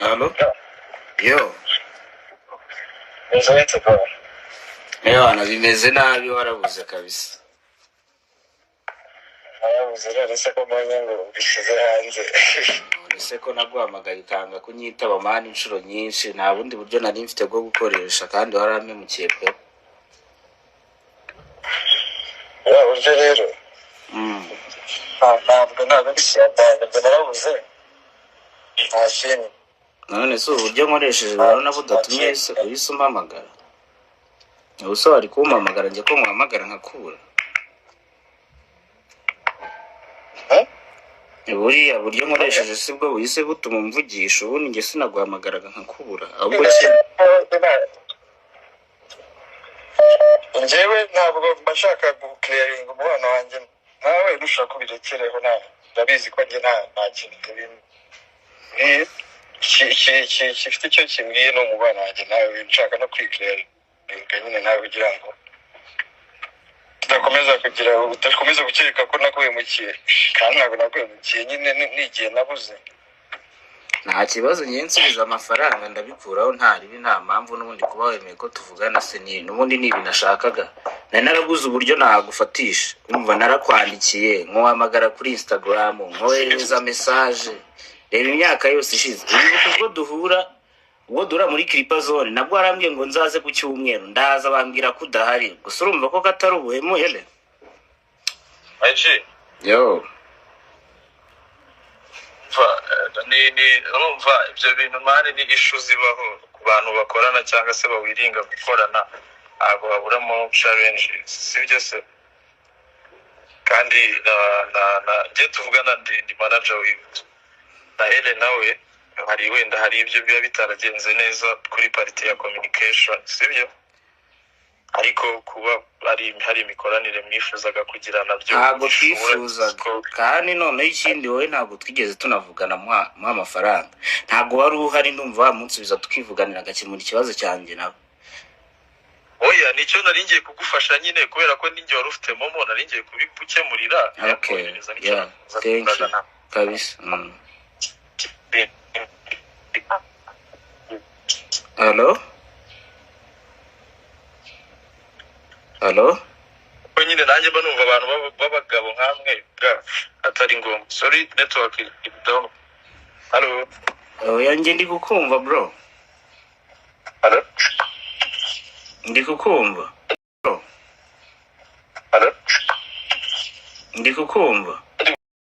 Halo? Yo. Nzahetse kwa. Ewana bimeze nabi warabuze kabisa. Arabuze rero se ko mbonye ngo bishize hanze. Ese ko naguhamagaye ukanga kunyitaba mani inshuro nyinshi nta bundi buryo nari mfite bwo gukoresha kandi warampemukiye pe. Ya buryo rero. Ntabwo bishyatanga narabuze. Ashini. None se uburyo nkoresheje barona budatumye uhise umpamagara. Ubuse wari kumpamagara njye ko muhamagara nkakubura. Buriya buryo nkoresheje sibwo buhise butuma umvugisha ubundi njye sinaguhamagaraga nkakubura ahubwo njyewe ntabwo mbashaka guclearinga umubano wanjye nawe dushaka kubirekereho nawe ndabizi ko njye nta kintu gifite icyo kimbwiye n'umubano wanjye nawe nshaka no kwiclearinga nyine nawe kugira ngo udakomeza gukeka ko naguhemukiye kandi ntabwo naguhemukiye nyine n'igihe nabuze nta kibazo njye nsubiza amafaranga ndabikuraho nta mpamvu n'ubundi kuba wemeye ko tuvugana se n'ubundi nibi nashakaga nari naraguze uburyo nagufatisha umva narakwandikiye nkuhamagara kuri Instagram nkohereza message reba imyaka yose ishize ubwo duhura muri Clipazone nabwo arambwiye ngo nzaze ku cyumweru ndaza bambwira ko udahari gusa urumva ko katari ubuhemu hele Aje yo urumva ibyo bintu mani ni ishu zibaho ku bantu bakorana cyangwa se bawiringa gukorana ntabwo baburamo challenge sibyo se kandi njye tuvugana ndi manager w'ibyo na Ele nawe hari ibyo biba bitaragenze neza kuri party ya communication sibyo ariko kuba hari imikoranire mwifuzaga kugira nabyo ntabwo twifuzaga kandi none ikindi wowe ntabwo twigeze tunavugana mu amafaranga ntabwo wari uhari ndumva wa munsi biza tukivuganira gakemura ikibazo cyanjye nawe oya nicyo nari ngiye kugufasha nyine kubera ko ninjye wari ufite momo nari ngiye kubikemurira okay yeah thank you kabisa Hello? Ko nyine nanjye mba numva abantu b'abagabo nkamwe atari ngombwa. Sorry network is down. Hello? Oya njye ndi kukumva bro. Hello? Ndi kukumva. Bro. Hello? Ndi kukumva.